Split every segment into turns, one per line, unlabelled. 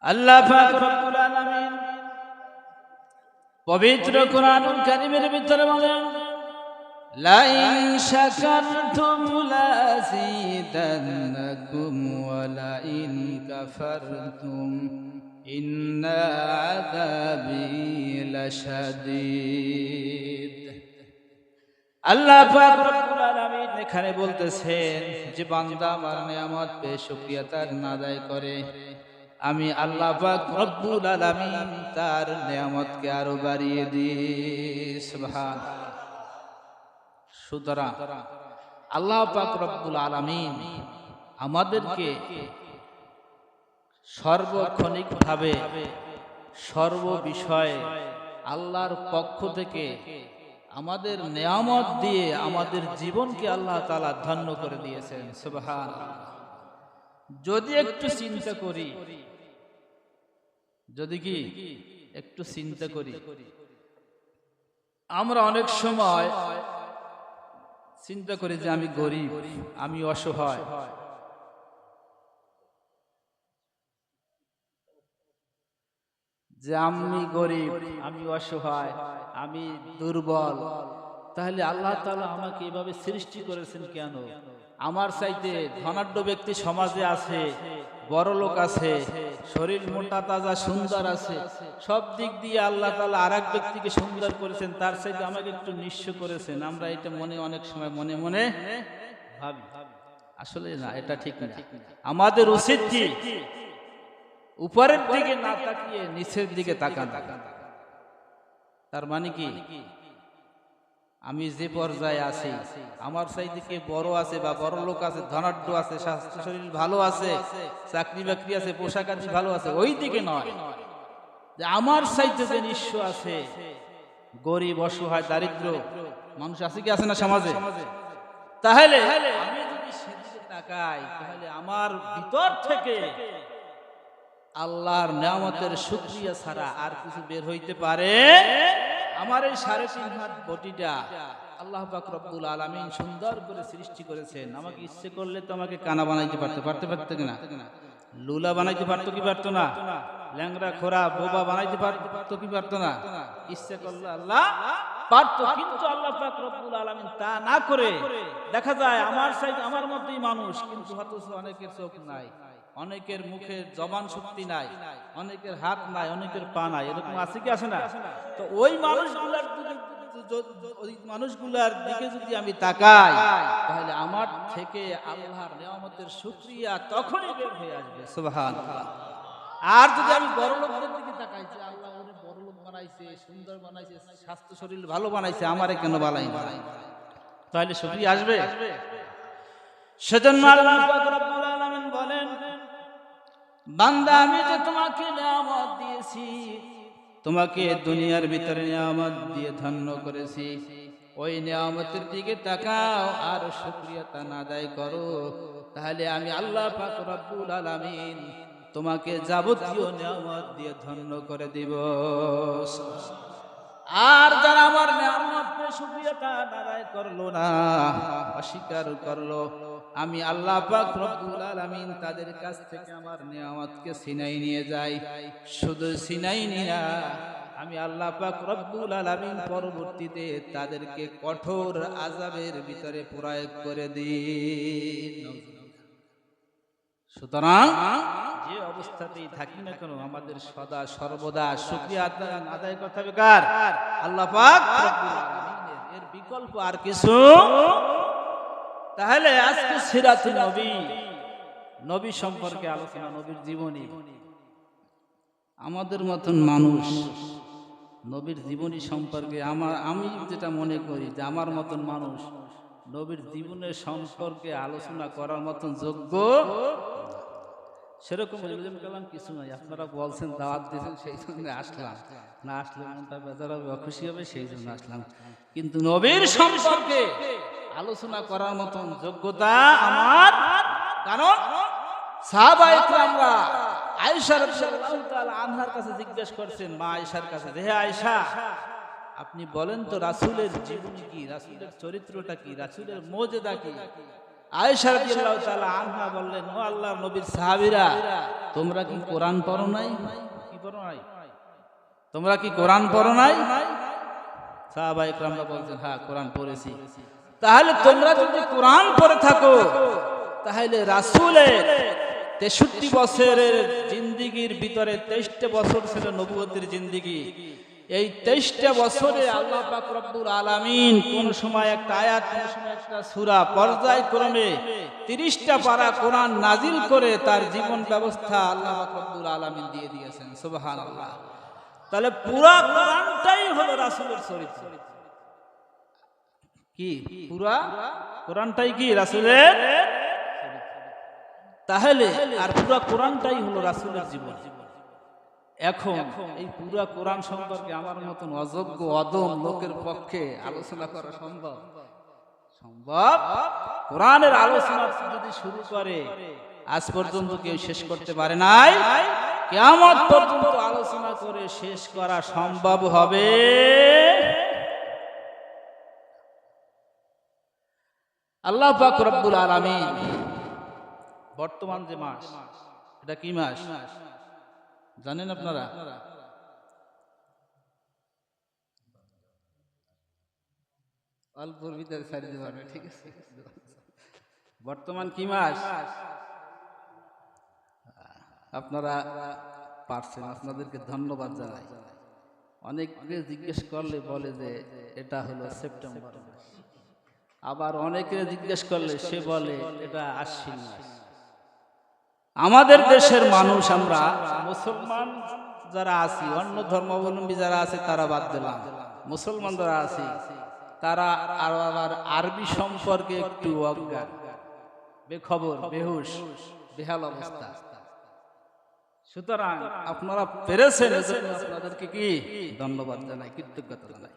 আল্লাহ পাক রব্বুল আলামিন পবিত্র কোরআনুল কারীমের ভিতরে বলেন, লা ইন শাকারতুম লাযিদান্নাকুম ওয়া লা ইন কাফারতুম ইন্না আযাবি লাশাদীদ। আল্লাহ পাক রব্বুল আলামিন এখানে বলতেছেন যে বান্দা আমার নিয়ামত পেয়ে শুকরিয়া তার না আদায় করে, আমি আল্লাহ পাক রব্বুল আলামিন তার নিয়ামতকে আরো বাড়িয়ে দিই। সুবহানাল্লাহ। সুতরাং আল্লাহ পাক রব্বুল আলামিন আমাদেরকে সর্বক্ষণিকভাবে সর্ব বিষয়ে আল্লাহর পক্ষ থেকে আমাদের নিয়ামত দিয়ে আমাদের জীবনকে আল্লাহ তাআলা ধন্য করে দিয়েছেন। সুবহানাল্লাহ। যদি একটু চিন্তা করি, যদি কি একটু চিন্তা করি, আমরা অনেক সময় চিন্তা করি যে আমি গরিব, আমি অসহায়, যে আমি গরিব, আমি অসহায়, আমি দুর্বল, তাহলে আল্লাহ তাআলা আমাকে এভাবে সৃষ্টি করেছেন কেন? আমার চাইতে ধনাঢ্য ব্যক্তি সমাজে আছে, বড় লোক আছে, শরীর মোটা তাজা সুন্দর আছে, সব দিক দিয়ে আল্লাহ তাআলা আরেক ব্যক্তিকে সুন্দর করেছেন, তার চাইতে আমাকে একটু নিঃস্ব করেছেন। আমরা এটা মনে অনেক সময় মনে মনে ভাবি, আসলে না, এটা ঠিক না। আমাদের উচিত কি উপরের দিকে না তাকিয়ে নিচের দিকে তাকানো। তার মানে কি, আমি যে পর্যায়ে আছি, আমার চাইতে কে বড় আছে বা বড় লোক আছে, ধনাঢ্য আছে, স্বাস্থ্য শরীর ভালো আছে, চাকরি বাকরি আছে, পোশাক আদি ভালো আছে, ওই দিকে নয়, যে আমার চাইতে যে নিঃস্ব আছে, গরিব অসহায় দারিদ্র মানুষ আছে কি আছে না সমাজে, তাহলে আমি যদি সেদিকে তাকাই, তাহলে আমার ভিতর থেকে আল্লাহর নিয়ামতের শুকরিয়া ছাড়া আর কিছু বের হইতে পারে? আমার এই 3.5 হাত বডিটা আল্লাহ পাক রব্বুল আলামিন সুন্দর করে সৃষ্টি করেছেন। আমাকে ইচ্ছে করলে তো আমাকে কানা বানাইতে পারতো কিনা? লুলা বানাইতে পারতো কি পারতো না? ল্যাংড়া খোরা বোবা বানাইতে পারতো কি পারতো না? ইচ্ছে করলে আল্লাহ পারতো, কিন্তু আল্লাহ পাক রব্বুল আলামিন তা না করে দেখা যায় আমার সাইড আমার মতোই মানুষ, কিন্তু অথচ অনেকের চোখ নাই, অনেকের মুখে জবান শক্তি নাই, অনেকের হাত নাই, অনেকের পা নাই, এরকম আছে কি আছে না? তো ওই মানুষগুলার দিকে যদি আমি তাকাই, তাহলে আমার থেকে আল্লাহর নিয়ামতের শুকরিয়া তখনই বের হয়ে আসবে। সুবহানাল্লাহ। আর যদি আমি বড় লোকদের দিকে তাকাই, যে আল্লাহ ওরে বড় লোক বানাইছে, সুন্দর বানাইছে, স্বাস্থ্য শরীর ভালো বানাইছে, আমারে কেন বানাইছে, তাহলে শুকরিয়া আসবে? সেজন্য আল্লাহ পাক রব্বুল আলামিন বলেন, বান্দা আমি যে তোমাকে নিয়ামত দিয়েছি, তোমাকে দুনিয়ার ভিতরে নিয়ামত দিয়ে ধন্য করেছি, ওই নিয়ামতের দিকে তাকাও আর শুকরিয়া তা আদায় করো, তাহলে আমি আল্লাহ পাক রব্বুল আলামিন তোমাকে যাবতীয় নিয়ামত দিয়ে ধন্য করে দিব। আর যারা আমার নিয়ামতের শুকরিয়া তা আদায় করলো না, অস্বীকার করলো, আমি আল্লাহ পাক রব্বুল আলামিন তাদের কাছ থেকে আমার নিয়ামতকে ছিনাই নিয়ে যাই। শুধু ছিনাই নিয়া আমি আল্লাহ পাক রব্বুল আলামিন পরবর্তীতে তাদেরকে কঠোর আযাবের ভিতরে প্রয়োগ করে দিই। সুতরাং যে অবস্থাতেই থাকি না কেন, আমাদের সদা সর্বদা শুকরিয়া আদায় করতে হবে কার? আল্লাহ পাক রব্বুল আলামিনের, এর বিকল্প আর কিছু। তাহলে আজকে সিরাতুন নবী, নবী সম্পর্কে আলোচনা, নবীর জীবনী। আমাদের মতন মানুষ নবীর জীবনী সম্পর্কে আমি যেটা মনে করি, যে আমার মতন মানুষ নবীর জীবনের সম্পর্কে আলোচনা করার মতন যোগ্য সেরকম কালাম কিছু নাই। আপনারা বলছেন, দাওয়াত দিয়েছেন, সেই জন্য আসলাম, না আসলে মনটা বেজার হবে, অখুশি হবে, সেই জন্য আসলাম। কিন্তু নবীর সম্পর্কে আলোচনা করার মতন যোগ্যতা আমার, কারণ সাহাবায়ে কেরামরা আয়েশা রাদিয়াল্লাহু তাআলা আনহার কাছে জিজ্ঞেস করছেন, মা আয়েশার কাছে, হে আয়েশা, আপনি বলেন তো রাসূলের জীবনী কি, রাসূলের চরিত্রটা কি, রাসূলের মুজিজা কি? আয়েশা রাদিয়াল্লাহু তাআলা আনহা বললেন, ও আল্লাহর নবীর সাহাবীরা, তোমরা কি কোরআন পড়ো নাই? কি পড়ো নাই? তোমরা কি কোরআন পড়ো নাই? সাহাবায়ে কেরামরা বলছেন, হ্যাঁ কোরআন পড়েছি। তাহলে তোমরা যদি কোরআন পড়ে থাকো, তাহলে রাসূলের 63 বছরের জিন্দেগির ভিতরে 23টা বছর ছিল নবুয়তের জিন্দেগি। এই 23টা বছরে আল্লাহ পাক রব্বুল আলামিন কোন সময় একটা আয়াত, কোন সময় একটা সূরা, পর্যায়ক্রমে 30টা পারা কোরআন নাজিল করে তার জীবন ব্যবস্থা আল্লাহ পাক রব্বুল আলামিন দিয়ে দিয়েছেন। সুবহানাল্লাহ। তাহলে পুরা কোরআনটাই হলো রাসূলের চরিত্র। কি পুরা কোরআনটাই কি রাসূলের? তাহলে আর পুরা কোরআনটাই হলো রাসূলের জীবন। এখন এই পুরা কোরআন সম্পর্কে আমার মতন অযোগ্য অদম লোকের পক্ষে আলোচনা করা সম্ভব? সম্ভব? কোরআনের আলোচনা যদি শুরু করে, আজ পর্যন্ত কেউ শেষ করতে পারে নাই, কিয়ামত পর্যন্ত আলোচনা করে শেষ করা সম্ভব হবে? আল্লাহ পাক রব্বুল আলামিন বর্তমান যে মাস, এটা কি মাস জানেন আপনারা? অল্পর ভিতরে ছাড়ি দিতে পারবে, ঠিক আছে? বর্তমান কি মাস আপনারা পারছেন, আপনাদেরকে ধন্যবাদ জানাই। অনেকে জিজ্ঞেস করলে বলে যে এটা হলো সেপ্টেম্বর মাস, আবার অনেকে জিজ্ঞেস করলে সে বলে এটা আশ্বিন মাস। আমাদের দেশের মানুষ, আমরা মুসলমান যারা আছি, অন্য ধর্মাবলম্বী যারা আছে তারা বাদ দিলাম, মুসলমান যারা আছি তারা আবার আরবি সম্পর্কে একটু অজ্ঞান, বেখবর, বেহুশ, বেহাল অবস্থা। সুতরাং আপনারা পেরেছেন, এজন্য আপনাদেরকে কি ধন্যবাদ জানাই, কৃতজ্ঞতা জানাই।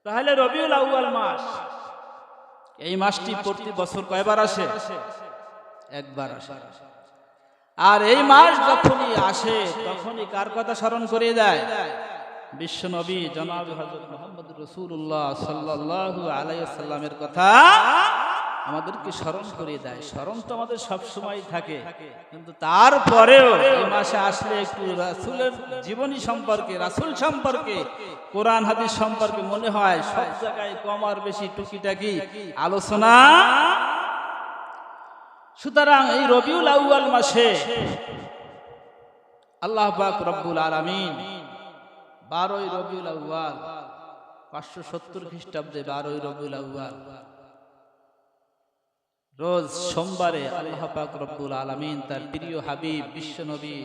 তাহলে রবিউল আউয়াল মাস, এই মাসটি প্রতি বছর কয়বার আসে? একবার আসে। আর এই মাস যখনই আসে তখনই কার কথা স্মরণ করিয়ে দেয়? বিশ্ব নবী জনাব হযরত মুহাম্মদ রাসূলুল্লাহ সাল্লাল্লাহু আলাইহি ওয়াসাল্লামের কথা আমাদেরকে স্মরণ করিয়ে দেয়। স্মরণ তো আমাদের সব সময় থাকে, কিন্তু তারপরেও এই মাসে আসলে একটু রাসূলের জীবনী সম্পর্কে, রাসূল সম্পর্কে, কোরআন হাদিস সম্পর্কে মনে হয় সব জায়গায় কম আর বেশি টুকিটাকি আলোচনা। সুতরাং এই রবিউল আউয়াল মাসে আল্লাহ পাক রব্বুল আলামিন 12ই রবিউল আউয়াল 570 খ্রিস্টাব্দে 12ই রবিউল আউয়াল রোজ সোমবারে আল্লাহ পাক রব্বুল আলামিন তার প্রিয় হাবিব বিশ্ব নবী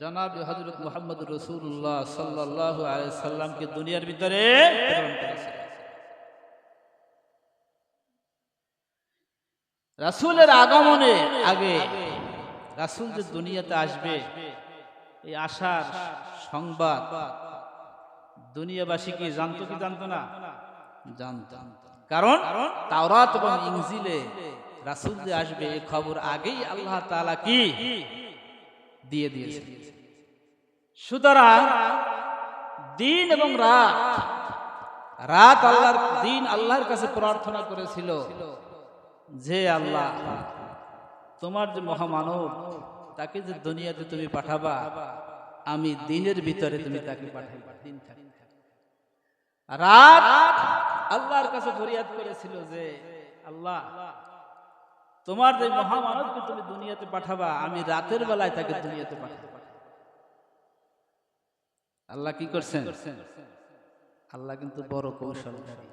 জনাব হযরত মুহাম্মদ রাসূলুল্লাহ সাল্লাল্লাহু আলাইহি সাল্লামকে দুনিয়ার ভিতরে প্রেরণ করেছেন। রাসূলের আগমনের আগে, রাসূল যে দুনিয়াতে আসবে এই আসার সংবাদ দুনিয়াবাসী কি জানতো কি জানতো না? জানতো। কারণ তাওরাত এবং ইনজিলে রাসূল যে আসবে এই খবর আগেই আল্লাহ তাআলা কি দিয়ে দিয়েছেন। সুতরাং দিন এবং রাত আল্লাহর দিন আল্লাহর কাছে প্রার্থনা করেছিল যে আল্লাহ, তোমার যে মহামানব তাকে যে দুনিয়াতে তুমি পাঠাবা, আমি দিনের ভিতরে তুমি তাকে পাঠাইবা। দিন থাকে, রাত আল্লাহর কাছে ফরিয়াদ করেছিল যে আল্লাহ, তোমার যে মহামানবকে তুমি দুনিয়াতে পাঠাবা, আমি রাতের বেলায় তাকে দুনিয়াতে পাঠাবো। আল্লাহ কি করছেন? আল্লাহ কিন্তু বড় কৌশলকারী।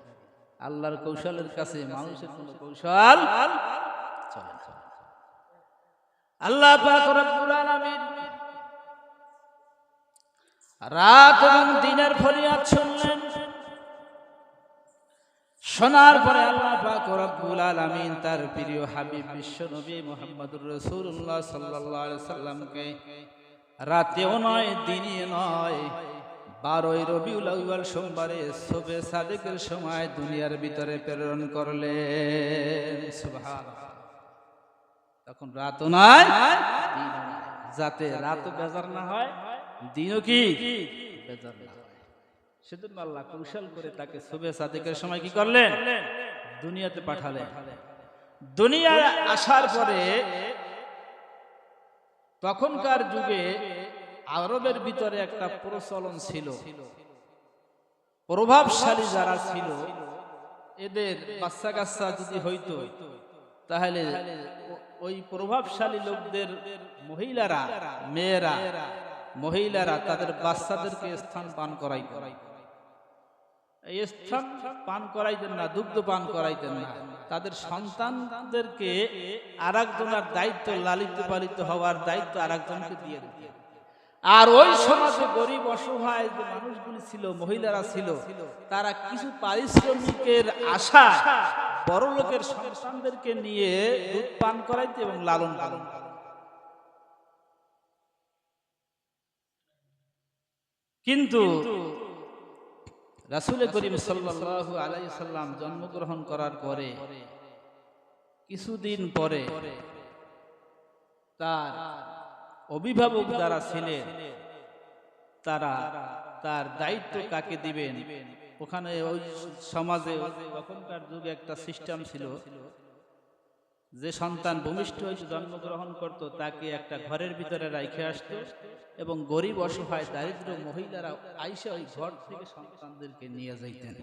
আল্লাহর কৌশলের কাছে মানুষের কোনো কৌশল চলে না। আল্লাহ পাক রব্বুল আলামিন রাত এবং দিনের ফরিয়াদ শুনলেন। শোনার পরে আল্লাহ পাক রব্বুল আলামিন তার প্রিয় হাবিব বিশ্ব নবী মুহাম্মদুর রাসূলুল্লাহ সাল্লাল্লাহু আলাইহি সাল্লামকে রাতেও নয় দিনে নয় 12ই রবিউল আউয়াল সোমবারে সুবহে সাদিকের সময় দুনিয়ার ভিতরে প্রেরণ করলেন। সুবহানাল্লাহ। তখন রাতও নয় দিনও নয়, যাতে রাতও বেজার না হয়, দিনও কি বেজার না হয়। সেজন্য আল্লাহ কৌশল করে তাকে সুবহে সাদিকের সময় কি করলেন? দুনিয়াতে পাঠালেন। দুনিয়ায় আসার পরে তখনকার যুগে আরবের ভিতরে একটা প্রচলন ছিল, প্রভাবশালী যারা ছিল এদের বাচ্চা কাচ্চা যদি হইতো তাহলে ওই প্রভাবশালী লোকদের মহিলারা, মেয়েরা, মহিলারা তাদের বাচ্চাদেরকে স্থান পান করাইতেন। এই স্থান পান করাইতেন না, দুগ্ধ পান করাইতেন না, তাদের সন্তানদেরকে আরেকজনের দায়িত্ব, লালিত পালিত হওয়ার দায়িত্ব আরেকজনকে দিয়ে দিতেন। আর ওই সমাজে গরিব অসহায় যে মানুষগুলি ছিল, মহিলারা ছিল, তারা কিছু পারিশ্রমিকের আশায় বড় লোকের সন্তানদেরকে নিয়ে দুধ পান করাইতে এবং লালন পালন। কিন্তু রাসূল করিম সাল্লাল্লাহু আলাইহি সাল্লাম জন্মগ্রহণ করার পরে কিছুদিন পরে তার অভিভাবক যারা ছিলেন তারা তার দায়িত্ব কাকে দিবেন, ওখানে ওই সমাজে তখনকার যুগে একটা সিস্টেম ছিল যে সন্তান ভূমিষ্ঠ হয়ে জন্মগ্রহণ করত তাকে একটা ঘরের ভিতরে রাইখে আসতো এবং গরিব অসহায় দারিদ্র মহিলারা আইসা ওই ঘর থেকে সন্তানদেরকে নিয়ে যাইতেন।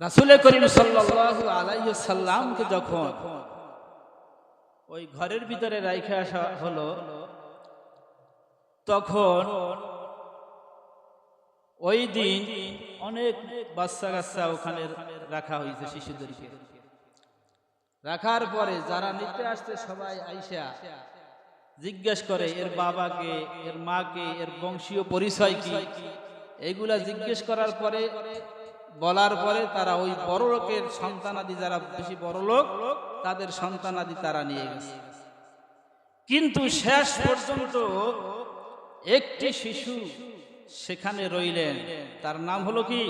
রাসূল করিম সাল্লাল্লাহু আলাইহি সাল্লামকে যখন ওই ঘরের ভিতরে রাইখে আসা হলো তখন ওই দিন অনেক বাচ্চা কাচ্চা ওখানে রাখা হয়েছে, শিশুদেরকে রাখার পরে যারা নিতে আসছে সবাই আইসা জিজ্ঞেস করে এর বাবাকে, এর মাকে, এর বংশীয় পরিচয় কি, এগুলা জিজ্ঞেস করার পরে বলার পরে তারা ওই বড় লোকের সন্তানাদি, যারা বেশি বড় লোক তাদের সন্তানাদি তারা নিয়ে গেছে। কিন্তু শেষ পর্যন্ত একটি শিশু সেখানে রইলেন, তার নাম হলো কি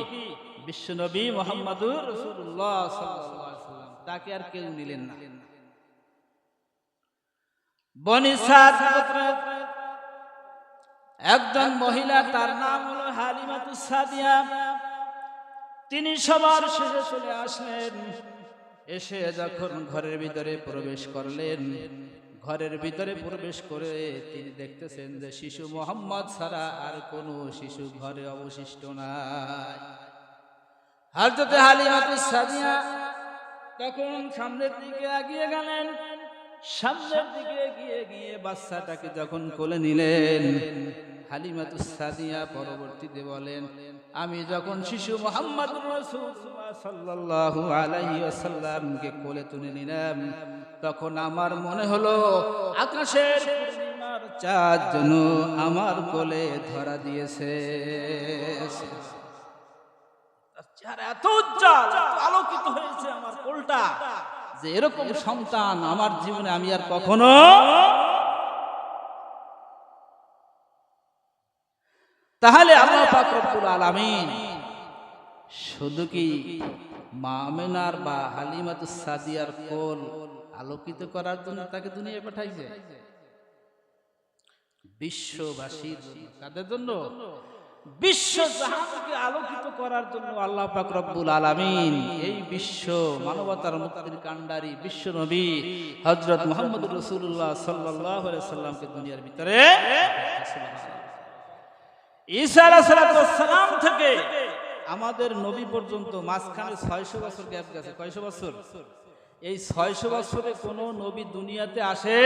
বিশ্বনবী মুহাম্মদুর রাসূলুল্লাহ সাল্লাল্লাহু আলাইহি ওয়াসাল্লাম। তাকে আর কেউ নিলেন না। বনি সাদ গোত্রের একজন মহিলা, তার নাম হলো হালিমাতুস সাদিয়া, তিনি সবার শেষে চলে আসলেন। এসে যখন ঘরের ভিতরে প্রবেশ করলেন, ঘরের ভিতরে প্রবেশ করে তিনি দেখতেছেন যে শিশু মুহাম্মদ ছাড়া আর কোনো শিশু ঘরে অবশিষ্ট নাই। হযরত হালিমাতুস সাদিয়া তখন সামনের দিকে এগিয়ে গেলেন, সামনের দিকে এগিয়ে গিয়ে বাচ্চাটাকে যখন কোলে নিলেন, হালিমাতুস সাদিয়া পরবর্তীতে বলেন, আমি যখন শিশু মুহাম্মদুর রাসূলুল্লাহ সাল্লাল্লাহু আলাইহি ওয়াসাল্লামকে কোলে তুলে নিলাম তখন আমার মনে হলো আকাশের পূর্ণিমার চাঁদ যেন আমার কোলে ধরা দিয়েছে। চেহারা এত উজ্জ্বল, এত আলোকিত হয়েছে আমার কোলটা যে এরকম সন্তান আমার জীবনে আমি আর কখনো। তাহলে আল্লাহ পাক রব্বুল আলামিন শুধু কি মা আমেনার বা হালিমাতুস সাদিয়ার কোল আলোকিত করার জন্য তাকে দুনিয়ায় পাঠাইছে? বিশ্ববাসীর জন্য। কাদের জন্য? বিশ্ব জাহানকে আলোকিত করার জন্য আল্লাহ পাক রব্বুল আলামিন এই বিশ্ব মানবতার মুক্তির কাণ্ডারি বিশ্ব নবী হযরত মুহাম্মদুর রাসূলুল্লাহ সাল্লাল্লাহু আলাইহি সাল্লামকে দুনিয়ার ভিতরে ঈসা আলাইহিস সালাম থেকে আমাদের নবী পর্যন্ত মাঝখানে 600 বছর গ্যাপ গেছে। কয়শো বছর? এই 600 বছরে কোন নবী দুনিয়াতে আসে?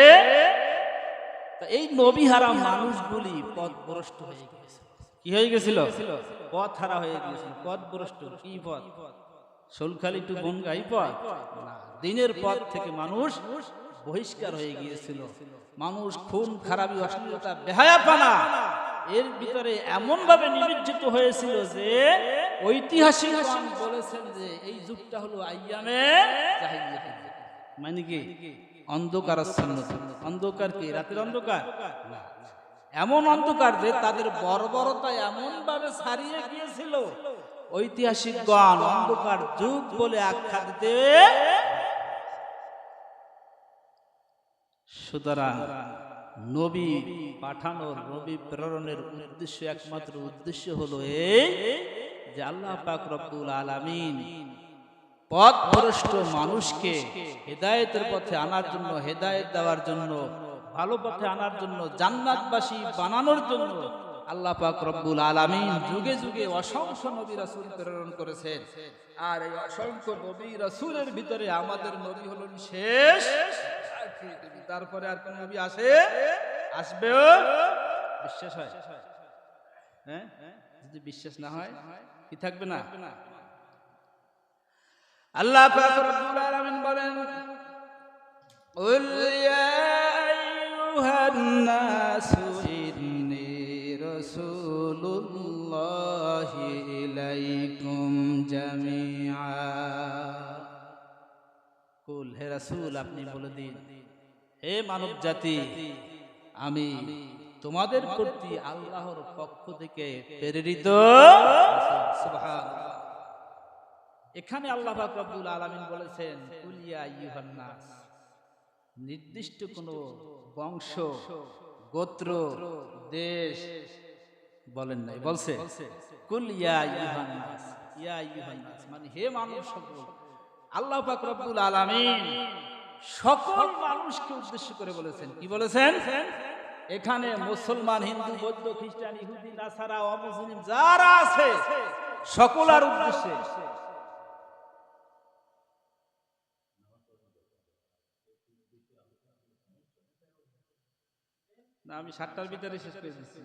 এই নবী হারা মানুষগুলি পথভ্রষ্ট হয়ে গেছে। কি হয়ে গেছিল? পথ হারা হয়ে গিয়েছিল, পথভ্রষ্ট। কি পথ? সোলখালি টু বনগাই পথ না, দিনের পথ থেকে মানুষ বহিষ্কার হয়ে গিয়েছিল। মানুষ খুন খারাপি, অশ্লীলতা, বেহায়াপনা এর ভিতরে এমন ভাবে নিমজ্জিত হয়েছিল যে ঐতিহাসিকগণ বলেছেন যে এই যুগটা হলো আইয়ামে জাহিলিয়াত। মানে কি? অন্ধকারাচ্ছন্ন যুগ। অন্ধকার কি? রাতের অন্ধকার না, এমন অন্ধকার যে তাদের বর্বরতা এমন ভাবে ছাড়িয়ে গিয়েছিল, ঐতিহাসিকগণ অন্ধকার যুগ বলে আখ্যা দিতে। সুতরাং নবী পাঠানোর, নবী প্রেরণের উদ্দেশ্য, একমাত্র উদ্দেশ্য হলো এই যে আল্লাহ পাক রব্বুল আলামিন পথভ্রষ্ট মানুষকে হেদায়েতের পথে আনার জন্য, হেদায়েত দেওয়ার জন্য, ভালো পথে আনার জন্য, জান্নাতবাসী বানানোর জন্য আল্লাহ পাক রব্বুল আলামিন যুগে যুগে অসংখ্য নবী রাসূল প্রেরণ করেছেন। আর এই অসংখ্য নবী রাসূলের ভিতরে আমাদের নবী হলেন শেষ। তারপরে আর কোন নবী আসবেও? বিশ্বাস হয়? হ্যাঁ, যদি বিশ্বাস না হয় কি থাকবে না? আল্লাহ পাক রব্বুল আলামিন বলেন, কুল ইয়া আইয়ুহান নাসু ইন্নী রাসূলুল্লাহি ইলাইকুম জামিআ। কুল, হে রাসূল আপনি বলে দিন, হে মানব জাতি, আমি তোমাদের প্রতি আল্লাহর পক্ষ থেকে প্রেরিত। সুবহানাল্লাহ। এখানে আল্লাহ পাক রব্বুল আলামিন বলেছেন কুল ইয়া আইয়ুহান নাস, নির্দিষ্ট কোন বংশ, গোত্র, দেশ বলেন নাই, বলছে কুল ইয়া আইয়ুহান নাস, ইয়া আইয়ুহান নাস মানে হে মানুষ সকল। আল্লাহ পাক রব্বুল আলামিন সকল মানুষকে উদ্দেশ্য করে বলেছেন। কি বলেছেন? এখানে মুসলমান, হিন্দু, বৌদ্ধ, খ্রিস্টান, ইহুদি, নাসারা, অমুসলিম যারা আছে সকলের উদ্দেশ্যে। না, আমি 7টার ভিতরে শেষ করে দিচ্ছি।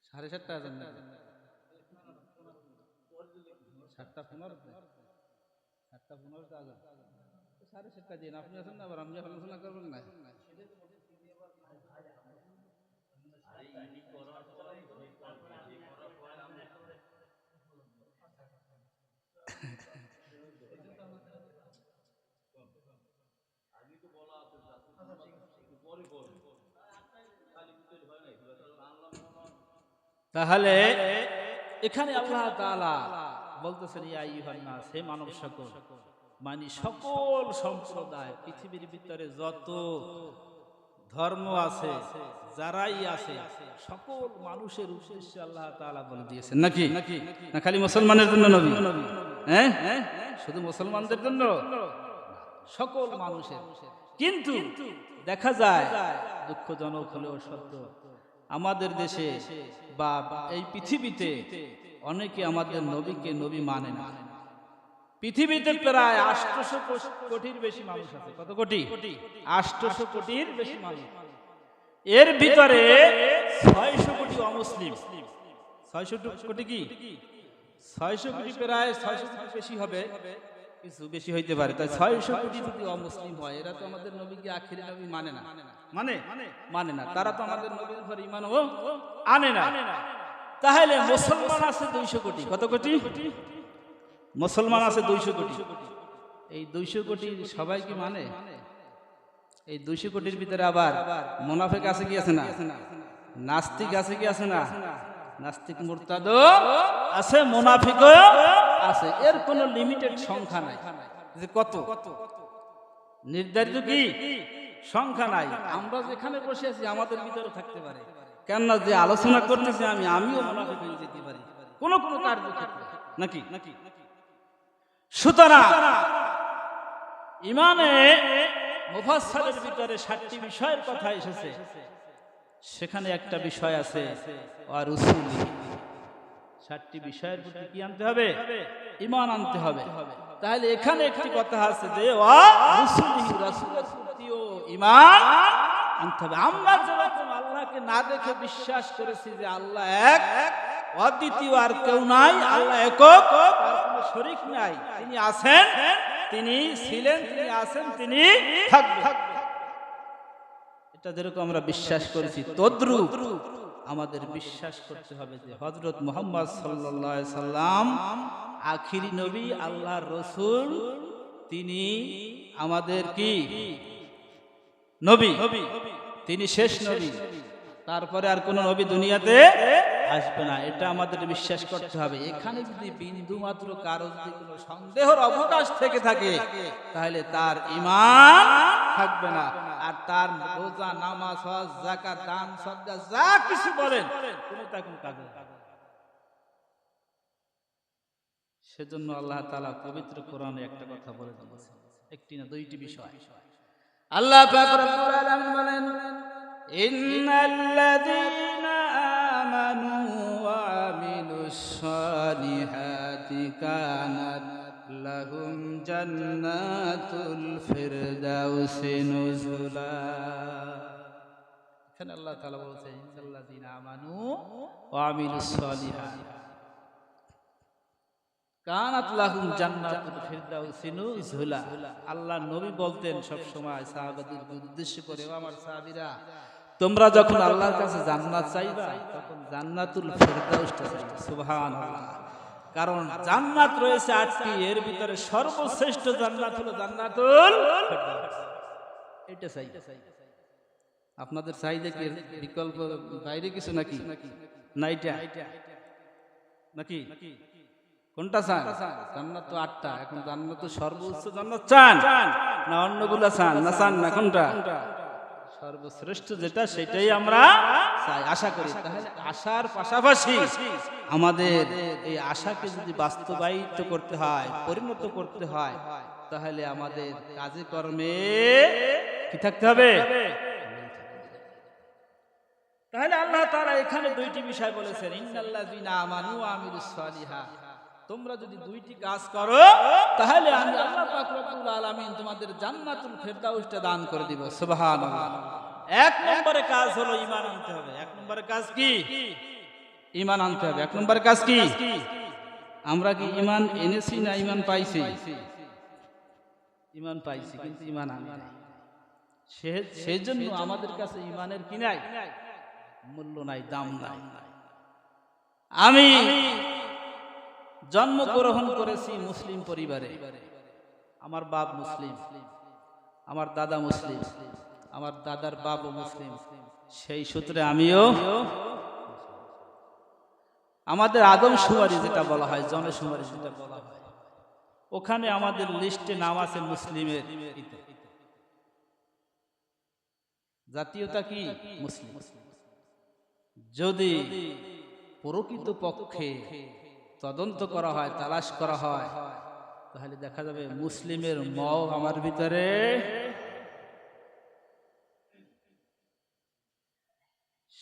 সাড়ে 7টা আজান, 7টা 15, 7টা 15 আজান, 7:30 দিন। আপনি আছেন না, আবার আমি আলোচনা করবেন না। তাহলে এখানে আল্লাহ তাআলা বলতেছেন ইয়া আইয়ুহান নাস, হে মানব সকল, মানে সকল সম্প্রদায়, পৃথিবীর ভিতরে যত ধর্ম আছে, যারাই আছে, সকল মানুষের উদ্দেশ্যে আল্লাহ তাআলা বলে দিয়েছেন। নাকি না খালি মুসলমানের জন্য নবী? হ্যাঁ, শুধু মুসলমানদের জন্য? সকল মানুষের। কিন্তু দেখা যায়, দুঃখজনক হলেও সত্য, আমাদের দেশে বা এই পৃথিবীতে অনেকে আমাদের নবীকে নবী মানে না। পৃথিবীতে প্রায় 800 কোটির বেশি মানুষ আছে। কত কোটি? 800 কোটির বেশি মানুষ। এর ভিতরে 600 কোটি অমুসলিম। 600 কোটি কি? 600 কোটি, প্রায় 600 কোটি বেশি হবে, কিছু বেশি হইতে পারে। তাই 600 কোটি যদি অমুসলিম হয়, এরা তো আমাদের নবীকে আখিরি নবী মানে না। মানে না, তারা তো আমাদের নবীর উপর ঈমানও আনে না। তাহলে মুসলমান আছে 200 কোটি। কত কোটি? মুসলমান আছে 200 কোটি। এই 200 কোটি সবাই কি মানে? এই 200 কোটির ভিতরে আবার মুনাফিক আছে কি আছে না? নাস্তিক আছে কি আছে না? নাস্তিক মুরতাদও আছে, মুনাফিকও আছে। এর কোনো লিমিটেড সংখ্যা নাই যে কত, নির্ধারিত কি সংখ্যা নাই। আমরা যেখানে বসে আছি আমাদের ভিতরে থাকতে পারে, কেননা যে আলোচনা করতেছি আমিও মুনাফিক হয়ে যেতে পারি কোন কোন কার্যক্ষেত্রে। নাকি? সুতরাং ইমানে মুফাসসালের ভিতরে 7টি বিষয়ের কথা এসেছে। সেখানে একটা বিষয় আছে ওয়া রুসুলি। 7টি বিষয়ের প্রতি কি আনতে হবে? ঈমান আনতে হবে। তাহলে এখানে একটি কথা আছে যে ওয়া রুসুলি, রাসূলের প্রতিও ঈমান আনতে হবে। আমরা যেরকম আল্লাহকে না দেখে বিশ্বাস করেছি যে আল্লাহ এক, অদ্বিতীয়, আর কেউ নাই, আল্লাহ একক, তার কোনো শরীক নাই, তিনি আছেন, তিনি ছিলেন, তিনি আছেন, তিনি থাকবেন, এটা যেরকম আমরা বিশ্বাস করেছি, তদ্রূপ আমাদের বিশ্বাস করতে হবে যে হযরত মুহাম্মদ সাল্লাল্লাহু আলাইহি সাল্লাম আখিরি নবী, আল্লাহর রাসূল, তিনি আমাদের কি নবী, তিনি শেষ নবী, তারপরে আর কোন নবী দুনিয়াতে আসবে না। এটা আমাদের বিশ্বাস করতে হবে। এখানে যদি বিন্দু মাত্র কারো যদি কোনো সন্দেহের অবকাশ থেকে থাকে তাহলে তার ঈমান থাকবে না। আর তার রোজা, নামাজ, হজ, যাকাত, দান, সদকা যা কিছু বলেন কোনটা কোন কাজে। সেজন্য আল্লাহ তাআলা পবিত্র কোরআনে একটা কথা বলে দিয়েছেন, একটি না দুইটি বিষয়। আল্লাহ পাক রব্বুল আলামিন বলেন, ইন্নাল্লাযীনা আমানু ওয়া আমিলুস সালিহাতি কানাত লাহুম জান্নাতুল ফিরদাউসি নুজুলা। এখানে আল্লাহ তাআলা বলেছেন, ইন্নাল্লাযীনা আমানু ওয়া আমিলুস সালিহাতি কানাত লাহুম জান্নাতুল ফিরদাউসি নুজুলা। আল্লাহ নবী বলতেন সব সময় সাহাবাদের উদ্দেশ্য করে, ও আমার সাহাবীরা, তোমরা যখন আল্লাহর কাছে জান্নাত চাইবা তখন জান্নাতুল ফিরদাউসটা চাইবা। সুবহানাল্লাহ। কারণ জান্নাত রয়েছে ৮টি, এর ভিতরে সর্বশ্রেষ্ঠ জান্নাত হলো জান্নাতুল ফিরদাউস। এটা চাই। আপনাদের চাইদা কি বিকল্প বাইরে কিছু নাকি? না এটা নাকি? কোনটা চান? জান্নাত তো ৮টা, এখন জান্নাত তো সর্বোচ্চ জান্নাত চান না অন্যগুলা চান? না চান না, কোনটা সর্বশ্রেষ্ঠ যেটা সেটাই আমরা চাই, আশা করি। তাহলে আশার পাশাপাশি আমাদের এই আশাকে যদি বাস্তবায়িত করতে হয়, পরিণত করতে হয়, তাহলে আমাদের কাজে কর্মে কি থাকতে হবে? তাহলে আল্লাহ তাআলা এখানে দুইটি বিষয় বলেছেন, ইন্নাল্লাযীনা আমানু ওয়া আমিলুস সালিহাত। তোমরা যদি দুইটি কাজ করো তাহলে আমি আল্লাহ পাক রব্বুল আলামিন তোমাদের জান্নাতুল ফিরদাউসটা দান করে দিব। সুবহানাল্লাহ। এক নম্বরে কাজ হলো ঈমান আনতে হবে। এক নম্বরে কাজ কি? ঈমান আনতে হবে। এক নম্বরে কাজ কি? আমরা কি ঈমান এনেছি না ঈমান পাইছি? ঈমান পাইছি, কিন্তু ঈমান আনি নাই। সেজন্য আমাদের কাছে ঈমানের কি নাই? মূল্য নাই, দাম নাই। আমি জন্মগ্রহণ করেছি মুসলিম পরিবারে, আমার বাপ মুসলিম, আমার দাদা মুসলিম, আমার দাদার বাপও মুসলিম, সেই সূত্রে আমিও। আমাদের আদমশুমারি যেটা বলা হয়, জনশুমারি যেটা বলা হয়, ওখানে আমাদের লিস্টে নাম আছে মুসলিমের। জাতীয়তা কি? মুসলিম। যদি প্রকৃত পক্ষে তদন্ত করা হয়, তালাশ করা হয়, তাহলে দেখা যাবে মুসলিমের মও আমার ভিতরে।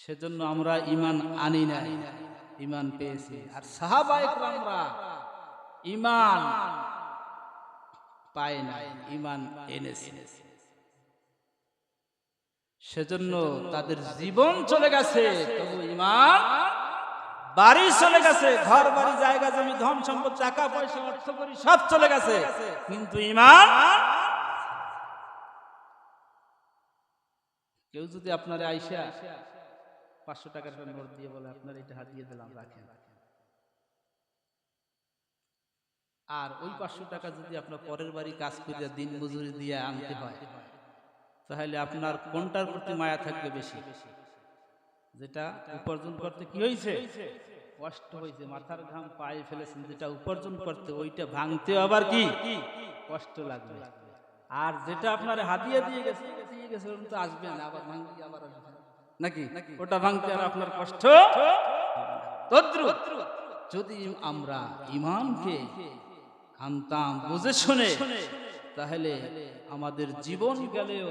সেজন্য আমরা ঈমান আনি নাই, ঈমান পেয়েছি। আর সাহাবায়ে কেরামরা ঈমান পায় নাই, ঈমান এনেছে। সেজন্য তাদের জীবন চলে গেছে, তবু ঈমান, বাড়ি চলে গেছে, ঘর বাড়ি, জায়গা জমি, ধন সম্পদ, টাকা পয়সা, অর্থ করি সব চলে গেছে, কিন্তু ঈমান। কেউ যদি আপনার আইসা 500 টাকার নোট দিয়ে বলে, আপনার এটা হাতিয়ে দিলাম, রাখেন, আর ওই 500 টাকা যদি আপনার পরের বাড়ি কাজ করে দিন মজুরি দিয়ে আনতে হয়, তাহলে আপনার কোনটার প্রতি মায়া থাকবে বেশি? যেটা উপার্জন করতে কি হয়েছে? কষ্ট হয়েছে, মাথার ঘাম পায়ে ফেলেছেন, যেটা উপার্জন করতে, ওইটা ভাঙতে আবার কি কষ্ট লাগবে। আর যেটা আপনার হাদিয়া দিয়ে গেছে, ওটা তো আসবে না, আবার ভাঙতে আবার আসবে নাকি? ওটা ভাঙতে আর আপনার কষ্ট। তদ্রুপ যদি আমরা ঈমানকে আনতাম বুঝে শুনে, তাহলে আমাদের জীবন গেলেও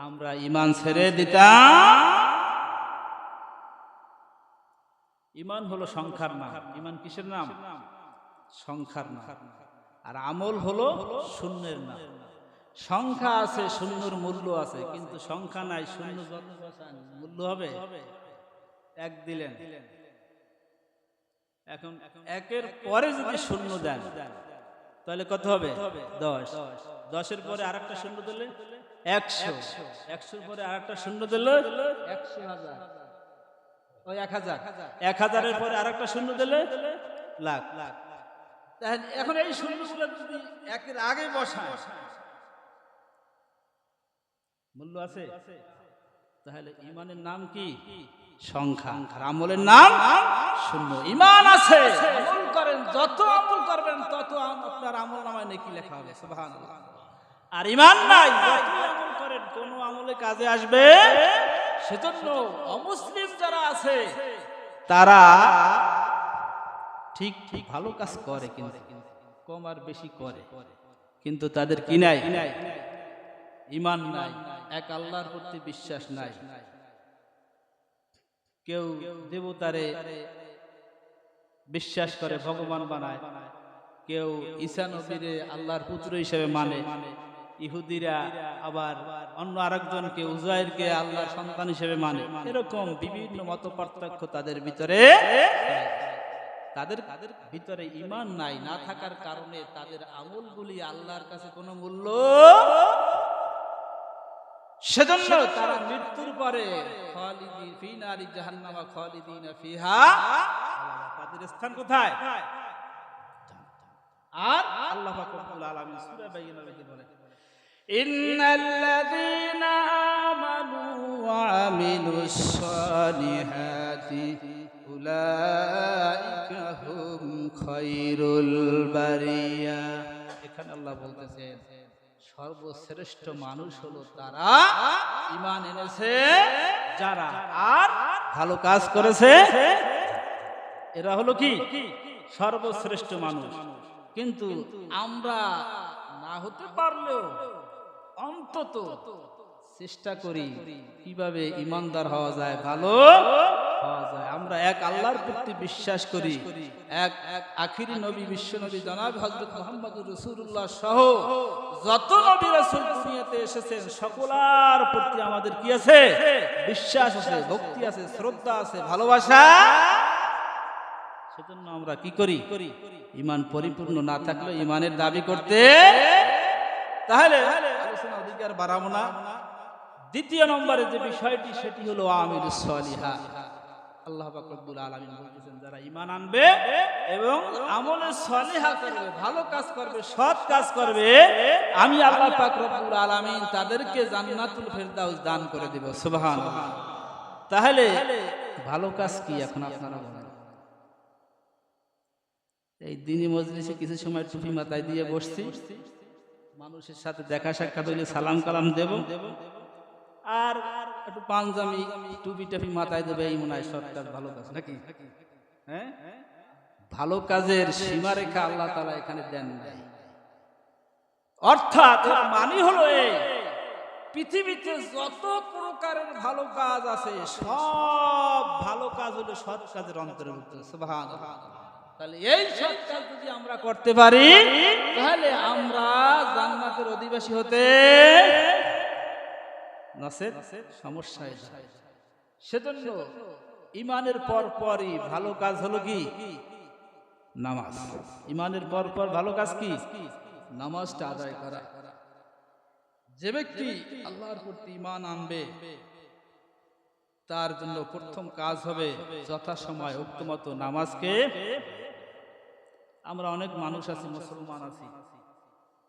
আমরা ঈমান ছেড়ে দিতাম। ঈমান হলো সংখ্যার নাম। ঈমান কিসের নাম? সংখ্যার নাম। আর আমল হলো শূন্যের নাম। সংখ্যা আছে, শূন্যর মূল্য আছে, কিন্তু সংখ্যা নাই, শূন্য যত বসান মূল্য হবে। এক দিলেন, এখন একের পরে যদি শূন্য দেন তাহলে কত হবে? 10। 10-এর পরে আরেকটা শূন্য দিলে 100, 100-এর পরে আরেকটা শূন্য দিলে 100,000, ওই 1000, 1000-এর পরে আরেকটা শূন্য দিলে লাখ। তাহলে এখন এই শূন্যগুলো যদি একের আগে বসায়, মূল্য আছে? তাহলে ঈমানের নাম কি? সংখ্যা। আর আমলের নাম শূন্য। ঈমান আছে, আমল করেন, যত আমল করবেন তত আপনার আমল নামায় নেকি লেখা হবে। সুবহানাল্লাহ। আর ঈমান নাই, যতই আমল করেন কোন আমলে কাজে আসবে। সেজন্য অমুসলিম যারা আছে তারা ঠিক ঠিক ভালো কাজ করে, কিন্তু কম আর বেশি করে, কিন্তু তাদের কি নাই? ঈমান নাই, এক আল্লাহর প্রতি বিশ্বাস নাই। কেউ দেবতারে বিশ্বাস করে, ভগবান বানায়। কেউ ঈসা নবীরে আল্লাহর পুত্র হিসেবে মানে। ইহুদিরা আবার অন্য আরেকজনকে, উজাইরকে আল্লাহর সন্তান হিসেবে মানে। এরকম বিভিন্ন মত পার্থক্য তাদের ভিতরে। তাদের ভিতরে ঈমান নাই, না থাকার কারণে তাদের আমলগুলি আল্লাহর কাছে কোনো মূল্য। সেজন্য তারা মৃত্যুর পরে খালিদিন ফি নারি জাহান্নাম খালিদিনা ফিহা, তাদের স্থান কোথায়? আর আল্লাহ পাক রব্বুল আলামিন সূরা বাইয়িনাতে বলেন, ইন্নাল্লাযীনা আমানু ওয়া আমিলুস সালিহাতি উলাইকা হুম খায়রুল বারিয়া। এখানে আল্লাহ বলতেছেন সর্বশ্রেষ্ঠ মানুষ হলো তারা ঈমান এনেছে যারা, আর ভালো কাজ করেছে, এরা হলো কি সর্বশ্রেষ্ঠ মানুষ। কিন্তু আমরা না হতে পারলেও অন্তত চেষ্টা করি কিভাবে ঈমানদার হওয়া যায়, ভালো হওয়া যায়। আমরা এক আল্লাহর প্রতি বিশ্বাস করি, এক আখিরি নবী বিশ্ব নবী জনাব হযরত মুহাম্মদুর রাসূলুল্লাহ সহ যত নবী রাসূল দুনিয়াতে এসেছেন সকলের প্রতি আমাদের কি আছে? বিশ্বাস আছে, ভক্তি আছে, শ্রদ্ধা আছে, ভালোবাসা। সেজন্য আমরা কি করি? ঈমান পরিপূর্ণ না থাকলে ঈমানের দাবি করতে, তাহলে আলোচনা অধিকার বাড়াবো না। দ্বিতীয় নম্বরে যে বিষয়টি সেটি হলো আমিলুস সালিহাত। আল্লাহ পাক রব্বুল আলামিন বলেছেন যারা ঈমান আনবে এবং আমলে সালিহা করবে, ভালো কাজ করবে, সৎ কাজ করবে, আমি আল্লাহ পাক রব্বুল আলামিন তাদেরকে জান্নাতুল ফেরদাউস দান করে দেব। সুবহানাল্লাহ। তাহলে ভালো কাজ কি এখন আপনারা বলেন? এই দিনী মজলিসে কিছু সময় টুপি মাথায় দিয়ে বসছি, মানুষের সাথে দেখা সাক্ষাৎ হইলে সালাম কালাম দেব, আর একটু পাঞ্জাবি টুপি টাপি মাথায় দেবে, এই মনে হয় সৎ কাজ, ভালো কাজ নাকি? হ্যাঁ, ভালো কাজের সীমারেখা আল্লাহ তাআলা এখানে দেন নাই। অর্থাৎ মানে হলো এই পৃথিবীতে যত প্রকারের ভালো কাজ আছে সব ভালো কাজ হলো সৎ কাজের অন্তর্ভুক্ত। সুবহানাল্লাহ। তাহলে এই সৎ কাজ যদি আমরা করতে পারি তাহলে আমরা জান্নাতের অধিবাসী হতে নসেদ সমস্যায় যায়। সেজন্য ঈমানের পর পরই ভালো কাজ হলো কি? নামাজ। ঈমানের পর পর ভালো কাজ কি? নামাজটা আদায় করা। যে ব্যক্তি আল্লাহর প্রতি ঈমান আনবে তার জন্য প্রথম কাজ হবে যথাসময় উক্তমতো নামাজকে। আমরা অনেক মানুষ আছি, মুসলমান আছি,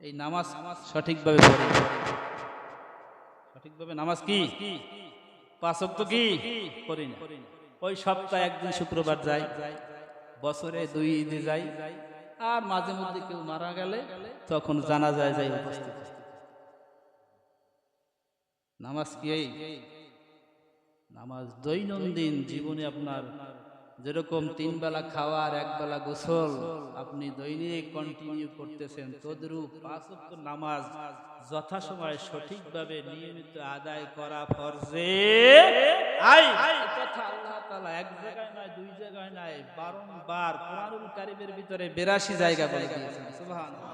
এই নামাজ সঠিকভাবে পড়ি। সঠিকভাবে নামাজ কি? পাঁচ ওয়াক্ত কি পড়ি না। ওই সপ্তাহে একদিন শুক্রবার যাই, বছরে 2 ঈদে যাই, আর মাঝে মধ্যে কেউ মারা গেলে তখন জানাজায় যাই উপস্থিত। নামাজ কি? নামাজ দৈনন্দিন জীবনে আপনার যেরকম 3 বেলা খাওয়া আর 1 বেলা গোসল আপনি দৈনিক কন্টিনিউ করতেছেন, তদ্রূপ 5 ওয়াক্ত নামাজ যথাসময়ে সঠিকভাবে নিয়মিত আদায় করা ফরজে আইন। এই কথা আল্লাহ তাআলা এক জায়গায় নয়, 2 জায়গায় নয়, বারংবার কোরআনুল কারীমের ভিতরে 82 জায়গা বলে দিয়েছেন। সুবহানাল্লাহ।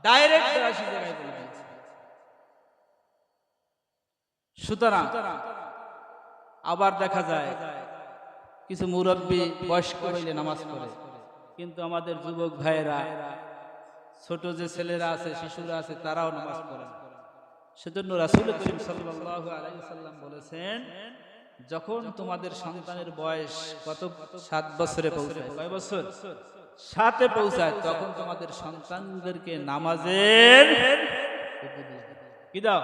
ডাইরেক্ট 82 জায়গায় বলে দিয়েছেন। সুতরাং আবার দেখা যায় কিছু মুরব্বী বয়স্ক হইলে নামাজ পড়ে, কিন্তু আমাদের যুবক ভাইয়েরা, ছোট যে ছেলেরা আছে, শিশুরা আছে, তারাও নামাজ পড়ে। সেজন্য রাসূল করিম সাল্লাল্লাহু আলাইহি ওয়াসাল্লাম বলেছেন যখন তোমাদের সন্তানের বয়স কত 7 বছরে পৌঁছায়, কয় বছর? 7-এ পৌঁছায়, তখন তোমাদের সন্তানদেরকে নামাজের কি দাও?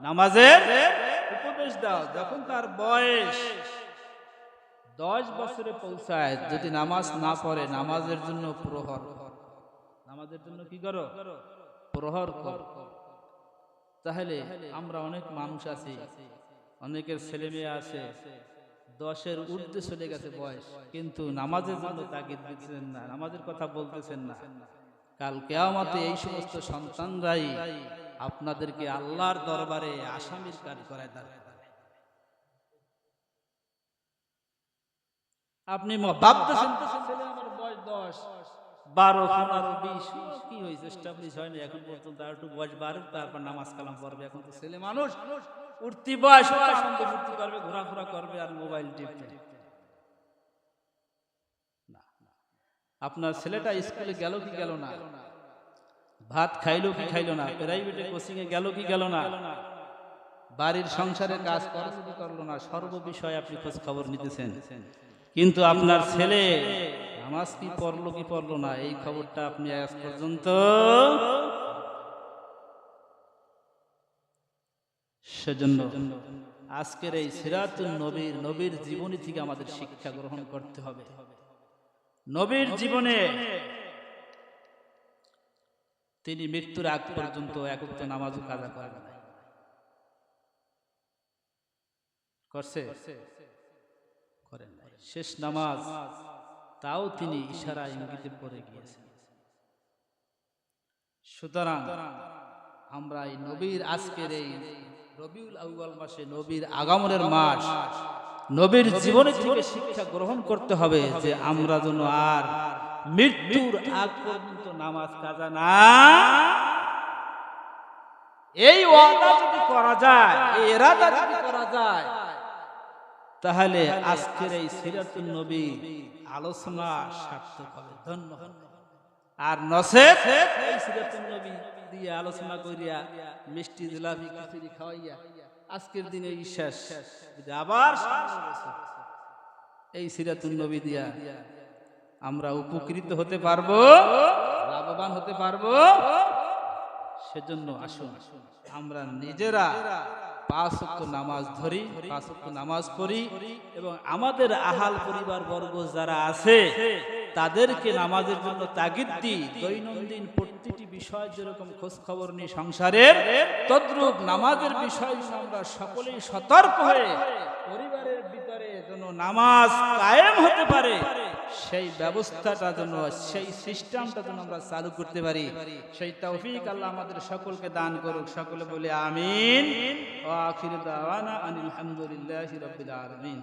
নামাজের উপদেশ দাও। যখন তার বয়স 10 বছরে পৌঁছায় যদি নামাজ না পড়ে, নামাজের জন্য প্রহর, নামাজের জন্য কি করো? প্রহর কর। তাহলে আমরা অনেক মানুষ আছি, অনেকের ছেলে মেয়ে আছে 10-এর ঊর্ধ্বে চলে গেছে বয়স, কিন্তু নামাজের জন্য তাগিদ দিচ্ছেন না, নামাজের কথা বলতেছেন না। কাল কিয়ামতে এই সমস্ত সন্তানরাই আপনাদেরকে আল্লাহর দরবারে আসামির কাজ করায় দাঁড়ায়। আপনি ভাবতেছেন ছেলে আমার বয়স 10, 12, 15, 20, কি হয়েছে এস্টাবলিশ হয়নি এখন পর্যন্ত, আর একটু বয়স বাড়ুক তারপর নামাজ কালাম পড়বে। এখন তো ছেলে মানুষ, উঠতি বয়স আনন্দ ফুর্তি করবে, ঘোরাফেরা করবে আর মোবাইল টিপবে। আপনার ছেলেটা স্কুলে গেল কি গেল না, ভাত খাইলো কি খাইলো না, প্রাইভেটে কোচিং এ গেল কি গেল না, বাড়ির সংসারের কাজ করলো কি করলো না, সর্ব বিষয়ে আপনি খোঁজ খবর নিতেছেন। কিন্তু আপনার ছেলে নামাজ কি পড়লো কি পড়লো না, এই খবরটা আপনি আজ পর্যন্ত। সেজন্য আজকের এই সিরাতুন নবীর, নবীর জীবনী থেকে আমাদের শিক্ষা গ্রহণ করতে হবে। নবীর জীবনে তিনি মৃত্যুর আগ পর্যন্ত এক ওয়াক্ত নামাজও কাজা করেন না, করছে করেন নাই। শেষ নামাজ তাও তিনি ইশারা ইঙ্গিতে পড়ে গিয়েছেন। সুতরাং আমরা এই নবীর আজকের এই রবিউল আউয়াল মাসে, নবীর আগমনের মাস, নবীর জীবনে থেকে শিক্ষা গ্রহণ করতে হবে যে আমরা যেন আর মৃত্যুর আগ পর্যন্ত নামাজ কাজা না। এই ওয়াদা যদি করা যায়, এই ইরাদা যদি করা যায়, তাহলে আজকের এই সিরাতুন নবী আলোচনা সার্থক হবে, ধন্য হবে। আর নসেত এই সিরাতুন নবী দিয়ে আলোচনা করিয়া মিষ্টি জিলাপি খিচুড়ি খাওয়াইয়া আজকের দিনে শেষ, আবার এই সিরাতুন নবী দিয়া আমরা উপকৃত হতে পারবো, লাভবান হতে পারবো। সেজন্য আসুন আমরা নিজেরা 5 ওয়াক্ত নামাজ ধরি, 5 ওয়াক্ত নামাজ পড়ি, এবং আমাদের আহাল পরিবার বর্গ যারা আছে তাদেরকে নামাজের জন্য তাগিদ দিই। দৈনন্দিন প্রতিটি বিষয় যেরকম খোঁজ খবর নিই সংসারের, তদ্রূপ নামাজের বিষয় আমরা সকলেই সতর্ক হয়ে পরিবারের ভিতরে যেন নামাজ কায়েম হতে পারে, সেই ব্যবস্থাটা যেন, সেই সিস্টেমটা যেন আমরা চালু করতে পারি, সেই তৌফিক আল্লাহ আমাদের সকলকে দান করুক। সকলে বলে আমিন। ওয়া আখিরু দাওয়ানা আনিল হামদুলিল্লাহি রাব্বিল আলামিন।